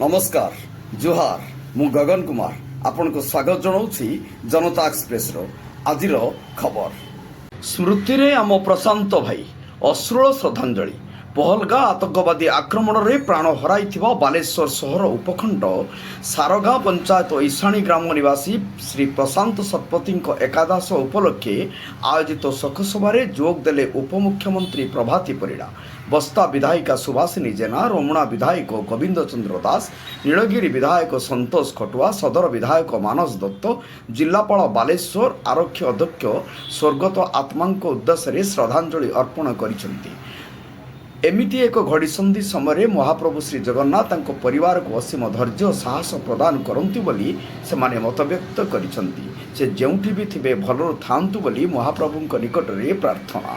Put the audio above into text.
नमस्कार जुहार मु गगन कुमार आपण को स्वागत जनाऊँगी जनता एक्सप्रेस आज खबर स्मृति रे आम प्रशांत भाई अश्रुल श्रद्धांजलि पहलगा आतंकवादी आक्रमण में प्राण हराई बालेश्वर सहर उपखंड सारगाँ पंचायत ईशाणी ग्राम निवासी श्री प्रशांत शतपथी एकादश उपलक्षे आयोजित शोकसभा जोगदेले उपमुख्यमंत्री प्रभाती परिड़ा, बस्ता विधायिका सुभाषिनी जेना, रमुणा विधायक गोविंद चंद्र दास, नीलगिरी विधायक संतोष खटुआ, सदर विधायक मानस दत्त, जिलापाल बालेश्वर, आरक्षी अध्यक्ष स्वर्गत आत्मा उद्देश्य श्रद्धांजलि अर्पण करिसेंती। एमिति एक घड़ीसंधि समय महाप्रभु श्री जगन्नाथ परिवार को असीम धैर्य और साहस प्रदान करंतु बोली से माने मत व्यक्त करिसेंती। से जेउठी भी थिबे भलर थांतु बोली महाप्रभु निकट रे प्रार्थना।